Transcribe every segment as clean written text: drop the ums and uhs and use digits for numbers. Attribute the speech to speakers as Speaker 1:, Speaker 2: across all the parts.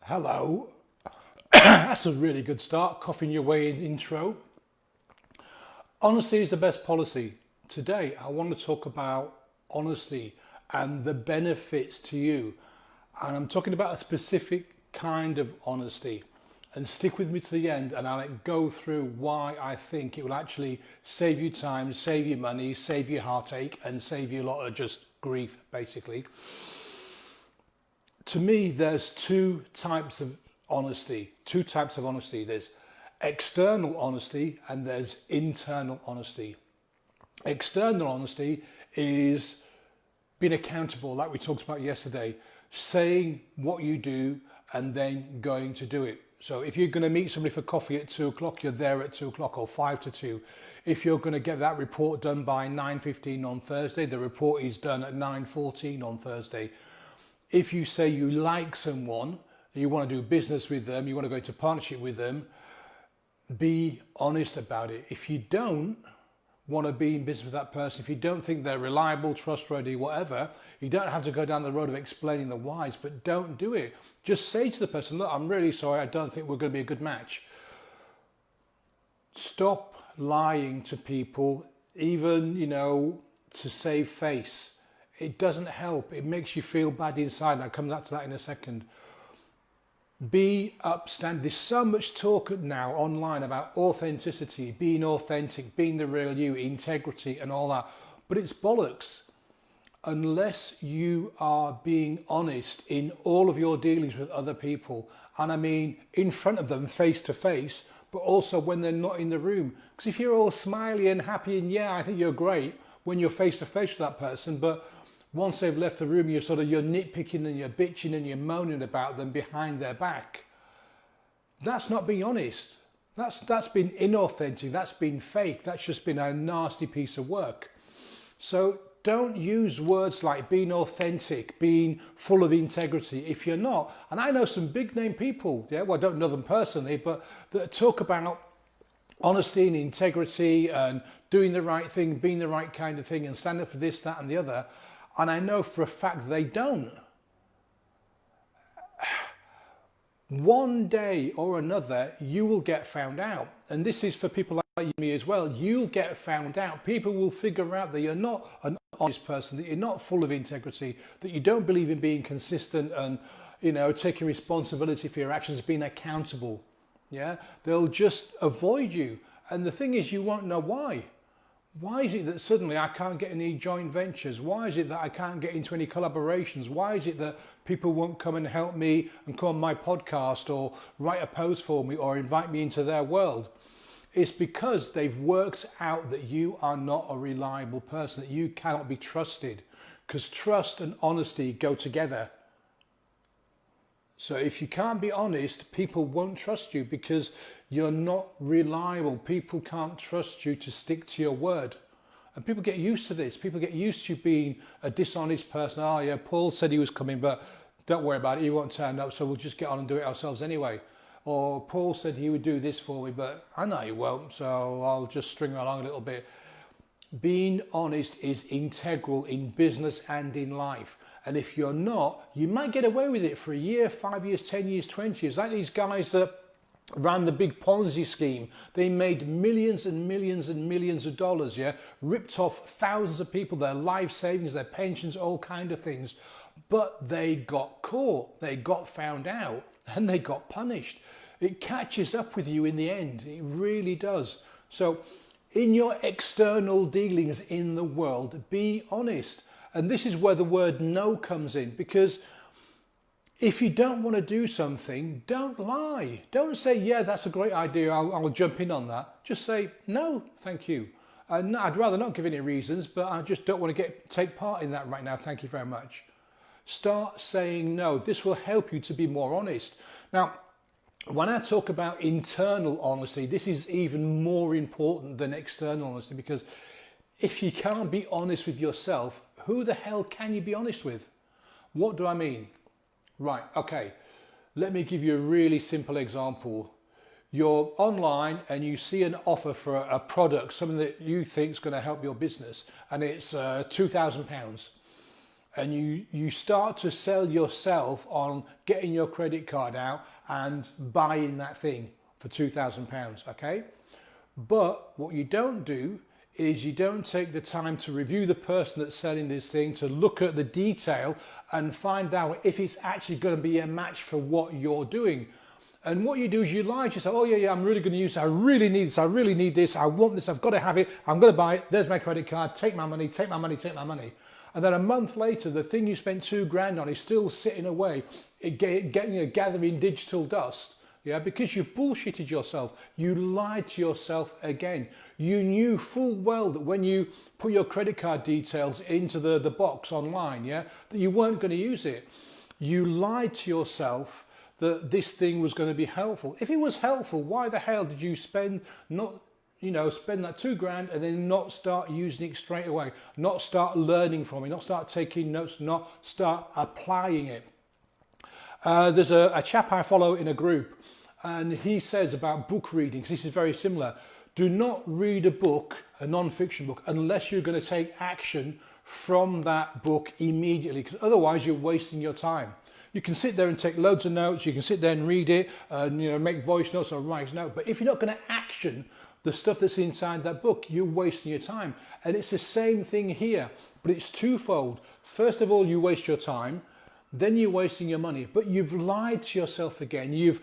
Speaker 1: Hello. That's a really good start, coughing your way in intro. Honesty is the best policy. Today, I want to talk about honesty and the benefits to you. And I'm talking about a specific kind of honesty. And stick with me to the end and I'll go through why I think it will actually save you time, save you money, save you heartache, and save you a lot of just grief, basically. To me, there's two types of honesty. There's external honesty and there's internal honesty. External honesty is being accountable, like we talked about yesterday, saying what you do and then going to do it. So if you're going to meet somebody for coffee at 2 o'clock, you're there at 2 o'clock or 5 to 2. If you're going to get that report done by 9:15 on Thursday, the report is done at 9:14 on Thursday. If you say you like someone, you want to do business with them, you want to go into partnership with them, be honest about it. If you don't want to be in business with that person, if you don't think they're reliable, trustworthy, whatever, you don't have to go down the road of explaining the whys, but don't do it. Just say to the person, look, I'm really sorry, I don't think we're going to be a good match. Stop lying to people, even, to save face. It doesn't help. It makes you feel bad inside. I'll come back to that in a second. Be upstanding. There's so much talk now online about authenticity, being authentic, being the real you, integrity and all that. But it's bollocks. Unless you are being honest in all of your dealings with other people, and I mean in front of them, face to face, but also when they're not in the room. Because if you're all smiley and happy and yeah, I think you're great when you're face to face with that person, but once they've left the room, you're nitpicking and you're bitching and you're moaning about them behind their back. That's not being honest. That's been inauthentic. That's been fake. That's just been a nasty piece of work. So don't use words like being authentic, being full of integrity if you're not. And I know some big name people, well, I don't know them personally, but that talk about honesty and integrity and doing the right thing, being the right kind of thing and stand up for this, that and the other. And I know for a fact they don't. One day or another, you will get found out. And this is for people like me as well. You'll get found out. People will figure out that you're not an honest person, that you're not full of integrity, that you don't believe in being consistent and, taking responsibility for your actions, being accountable. Yeah, they'll just avoid you. And the thing is, you won't know why. Why is it that suddenly I can't get any joint ventures? Why is it that I can't get into any collaborations? Why is it that people won't come and help me and come on my podcast or write a post for me or invite me into their world? It's because they've worked out that you are not a reliable person, that you cannot be trusted, because trust and honesty go together. So if you can't be honest, people won't trust you because you're not reliable. People can't trust you to stick to your word. And people get used to this. People get used to being a dishonest person. Oh yeah, Paul said he was coming, but don't worry about it. He won't turn up, so we'll just get on and do it ourselves anyway. Or Paul said he would do this for me, but I know he won't, so I'll just string along a little bit. Being honest is integral in business and in life. And if you're not, you might get away with it for a year, 5 years, 10 years, 20 years. Like these guys that ran the big Ponzi scheme. They made millions and millions and millions of dollars, ripped off thousands of people, their life savings, their pensions, all kind of things. But they got caught, they got found out, and they got punished. It catches up with you in the end. It really does. So in your external dealings in the world, be honest. And this is where the word no comes in, because if you don't want to do something, don't lie. Don't say, yeah, that's a great idea, I'll jump in on that. Just say, no, thank you. I'd rather not give any reasons, but I just don't want to take part in that right now, thank you very much. Start saying no. This will help you to be more honest. Now, when I talk about internal honesty, this is even more important than external honesty, because if you can't be honest with yourself, who the hell can you be honest with? What do I mean? Right, okay, let me give you a really simple example. You're online and you see an offer for a product, something that you think is going to help your business, and it's £2,000. and you start to sell yourself on getting your credit card out and buying that thing for £2,000, okay? But what you don't do is you don't take the time to review the person that's selling this thing, to look at the detail and find out if it's actually going to be a match for what you're doing. And what you do is you lie to yourself, oh yeah, I'm really going to use it, I really need this, I really need this, I want this, I've got to have it, I'm going to buy it, there's my credit card, take my money, take my money, take my money. And then a month later, the thing you spent £2,000 on is still sitting away, gathering digital dust. Yeah, because you've bullshitted yourself. You lied to yourself again. You knew full well that when you put your credit card details into the box online, yeah, that you weren't going to use it. You lied to yourself that this thing was going to be helpful. If it was helpful, why the hell did you spend that £2,000 and then not start using it straight away? Not start learning from it, not start taking notes, not start applying it. There's a chap I follow in a group, and he says about book reading, because this is very similar. Do not read a book, a non-fiction book, unless you're going to take action from that book immediately, because otherwise you're wasting your time. You can sit there and take loads of notes, you can sit there and read it, and make voice notes or write notes, but if you're not going to action the stuff that's inside that book, you're wasting your time. And it's the same thing here, but it's twofold. First of all, you waste your time, then you're wasting your money, but you've lied to yourself again. You've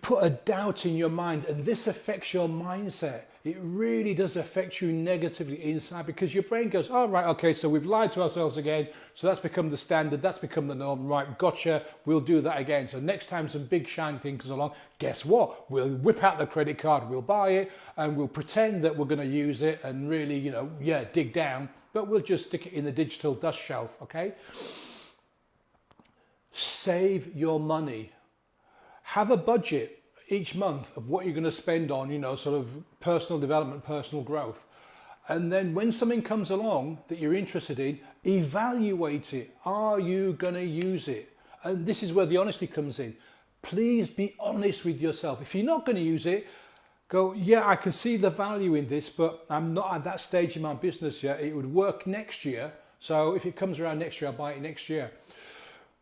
Speaker 1: put a doubt in your mind, and this affects your mindset. It really does affect you negatively inside, because your brain goes, oh, right, okay, so we've lied to ourselves again. So that's become the standard. That's become the norm. Right, gotcha. We'll do that again. So next time some big shiny thing comes along, guess what? We'll whip out the credit card, we'll buy it, and we'll pretend that we're going to use it and really, dig down, but we'll just stick it in the digital dust shelf, okay? Save your money. Have a budget each month of what you're going to spend on, sort of personal development, personal growth. And then when something comes along that you're interested in, evaluate it. Are you going to use it? And this is where the honesty comes in. Please be honest with yourself. If you're not going to use it, go, yeah, I can see the value in this, but I'm not at that stage in my business yet. It would work next year. So if it comes around next year, I'll buy it next year.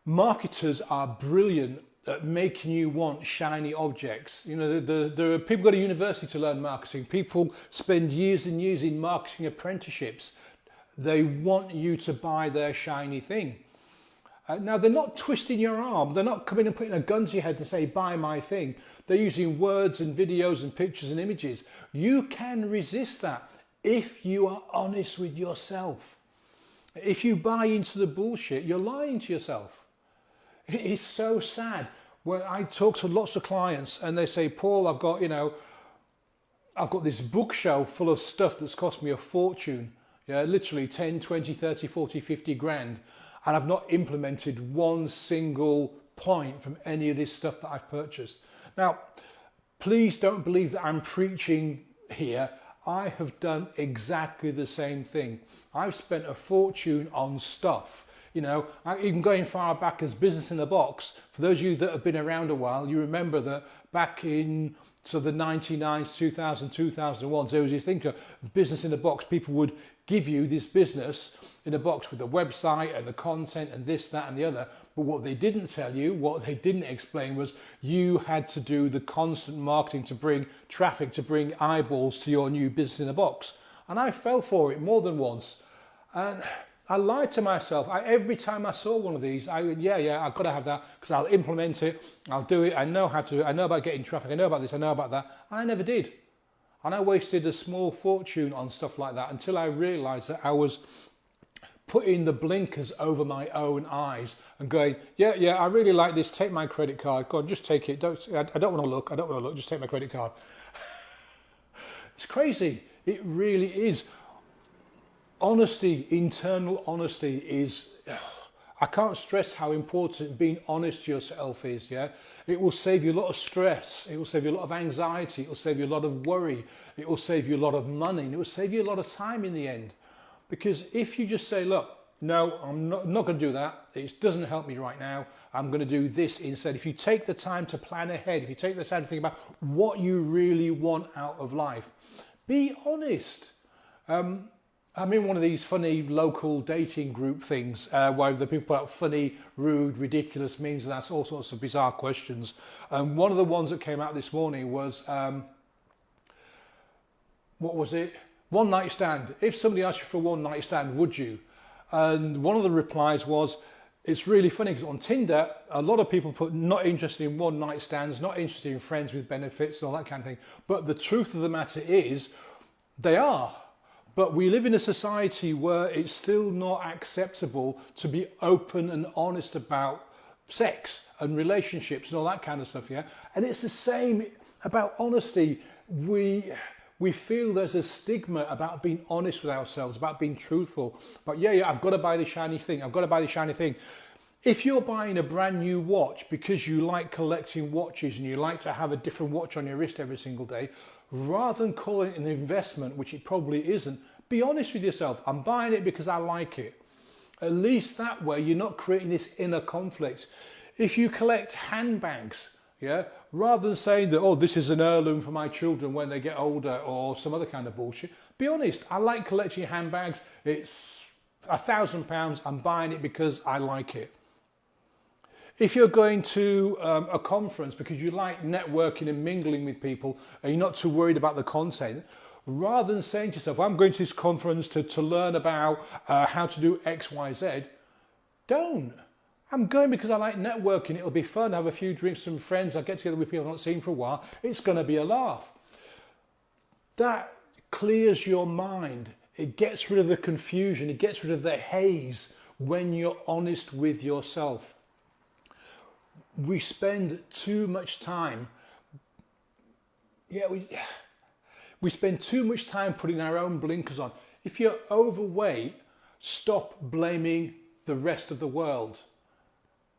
Speaker 1: Marketers are brilliant at making you want shiny objects. There are people go to university to learn marketing. People spend years and years in marketing apprenticeships. They want you to buy their shiny thing. Now, they're not twisting your arm. They're not coming and putting a gun to your head to say, buy my thing. They're using words and videos and pictures and images. You can resist that if you are honest with yourself. If you buy into the bullshit, you're lying to yourself. It is so sad when I talk to lots of clients and they say, Paul, I've got this bookshelf full of stuff that's cost me a fortune. Yeah, literally 10, 20, 30, 40, 50 grand. And I've not implemented one single point from any of this stuff that I've purchased. Now, please don't believe that I'm preaching here. I have done exactly the same thing. I've spent a fortune on stuff. Even going far back as Business in a Box, for those of you that have been around a while, you remember that back in the 99s, 2000, 2001, there was this thing, Business in a Box. People would give you this business in a box with the website and the content and this, that and the other. But what they didn't tell you, what they didn't explain was you had to do the constant marketing to bring traffic, to bring eyeballs to your new Business in a Box. And I fell for it more than once. And I lied to myself. Every time I saw one of these, I went, yeah, I've got to have that because I'll implement it. I'll do it. I know how to. I know about getting traffic. I know about this. I know about that. And I never did. And I wasted a small fortune on stuff like that until I realized that I was putting the blinkers over my own eyes and going, yeah, I really like this. Take my credit card. Go on, just take it. I don't want to look. I don't want to look. Just take my credit card. It's crazy. It really is. Honesty, internal honesty is, I can't stress how important being honest to yourself is, yeah? It will save you a lot of stress, it will save you a lot of anxiety, it will save you a lot of worry, it will save you a lot of money, and it will save you a lot of time in the end. Because if you just say, look, no, I'm not going to do that, it doesn't help me right now, I'm going to do this instead. If you take the time to plan ahead, if you take the time to think about what you really want out of life, be honest. I'm in one of these funny local dating group things where the people put out funny, rude, ridiculous memes and ask all sorts of bizarre questions. And one of the ones that came out this morning was, what was it? One night stand. If somebody asked you for a one night stand, would you? And one of the replies was, it's really funny because on Tinder, a lot of people put not interested in one night stands, not interested in friends with benefits, all that kind of thing. But the truth of the matter is, they are. But we live in a society where it's still not acceptable to be open and honest about sex and relationships and all that kind of stuff, yeah? And it's the same about honesty. We feel there's a stigma about being honest with ourselves, about being truthful. But yeah, I've got to buy the shiny thing. I've got to buy the shiny thing. If you're buying a brand new watch because you like collecting watches and you like to have a different watch on your wrist every single day, rather than call it an investment, which it probably isn't, be honest with yourself. I'm buying it because I like it. At least that way you're not creating this inner conflict. If you collect handbags, yeah, rather than saying that, oh, this is an heirloom for my children when they get older or some other kind of bullshit, be honest. I like collecting handbags. It's £1,000. I'm buying it because I like it. If you're going to a conference because you like networking and mingling with people and you're not too worried about the content, rather than saying to yourself, I'm going to this conference to learn about how to do X, Y, Z, don't. I'm going because I like networking. It'll be fun. Have a few drinks with some friends. I'll get together with people I've not seen for a while. It's going to be a laugh. That clears your mind. It gets rid of the confusion. It gets rid of the haze when you're honest with yourself. We spend too much time. We spend too much time putting our own blinkers on. If you're overweight, stop blaming the rest of the world.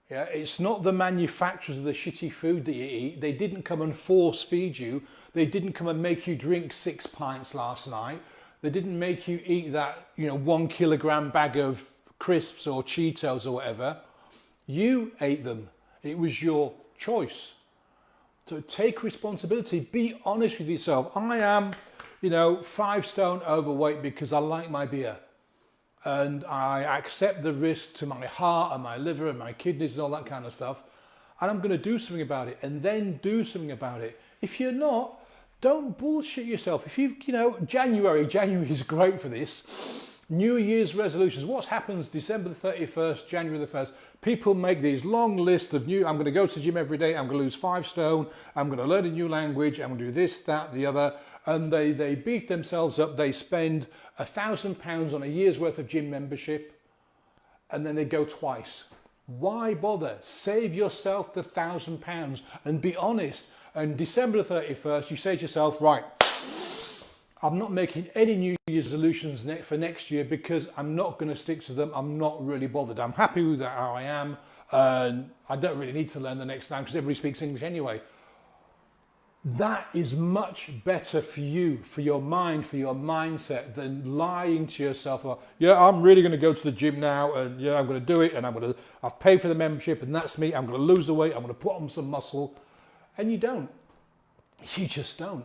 Speaker 1: Yeah, it's not the manufacturers of the shitty food that you eat. They didn't come and force feed you. They didn't come and make you drink 6 pints last night. They didn't make you eat that, 1 kilogram bag of crisps or Cheetos or whatever. You ate them. It was your choice. So take responsibility. Be honest with yourself. I am, 5 stone overweight because I like my beer. And I accept the risk to my heart and my liver and my kidneys and all that kind of stuff. And I'm going to do something about it, and then do something about it. If you're not, don't bullshit yourself. If you've, January is great for this. New Year's resolutions. What happens December the 31st, January the 1st? People make these long lists of I'm going to go to the gym every day. I'm going to lose 5 stone. I'm going to learn a new language. I'm going to do this, that, the other. And they beat themselves up. They spend £1,000 on a year's worth of gym membership. And then they go twice. Why bother? Save yourself the £1,000 and be honest. And December the 31st, you say to yourself, right, I'm not making any New Year's resolutions for next year because I'm not going to stick to them. I'm not really bothered. I'm happy with how I am. And I don't really need to learn the next language because everybody speaks English anyway. That is much better for you, for your mind, for your mindset than lying to yourself. I'm really going to go to the gym now and I'm going to do it and I've paid for the membership and that's me. I'm going to lose the weight. I'm going to put on some muscle. And you don't. You just don't.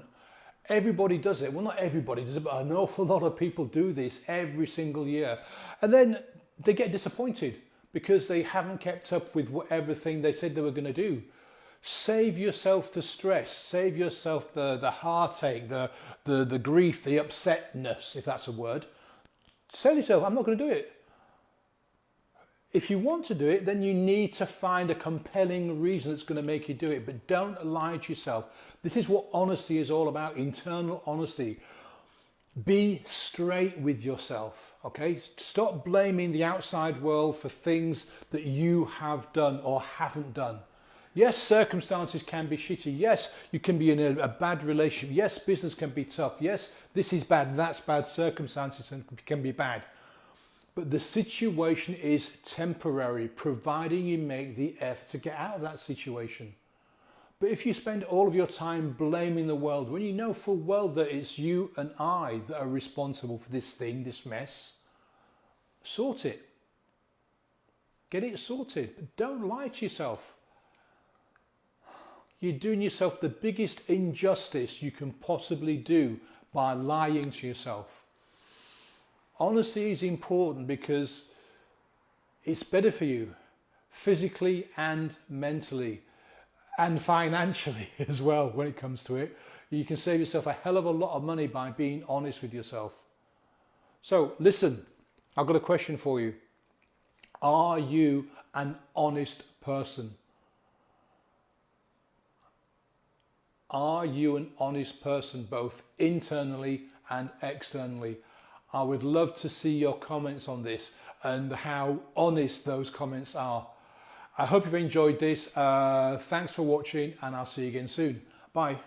Speaker 1: Everybody does it. Well, not everybody does it, but an awful lot of people do this every single year. And then they get disappointed because they haven't kept up with everything they said they were going to do. Save yourself the stress. Save yourself the heartache, the grief, the upsetness, if that's a word. Tell yourself, I'm not going to do it. If you want to do it, then you need to find a compelling reason that's going to make you do it. But don't lie to yourself. This is what honesty is all about, internal honesty. Be straight with yourself, okay? Stop blaming the outside world for things that you have done or haven't done. Yes, circumstances can be shitty. Yes, you can be in a bad relationship. Yes, business can be tough. Yes, this is bad, that's bad. Circumstances can be bad. But the situation is temporary, providing you make the effort to get out of that situation. But if you spend all of your time blaming the world, when you know full well that it's you and I that are responsible for this thing, this mess, sort it. Get it sorted, but don't lie to yourself. You're doing yourself the biggest injustice you can possibly do by lying to yourself. Honesty is important because it's better for you physically and mentally and financially as well when it comes to it. You can save yourself a hell of a lot of money by being honest with yourself. So listen, I've got a question for you. Are you an honest person? Are you an honest person, both internally and externally? I would love to see your comments on this and how honest those comments are. I hope you've enjoyed this. Thanks for watching, and I'll see you again soon. Bye.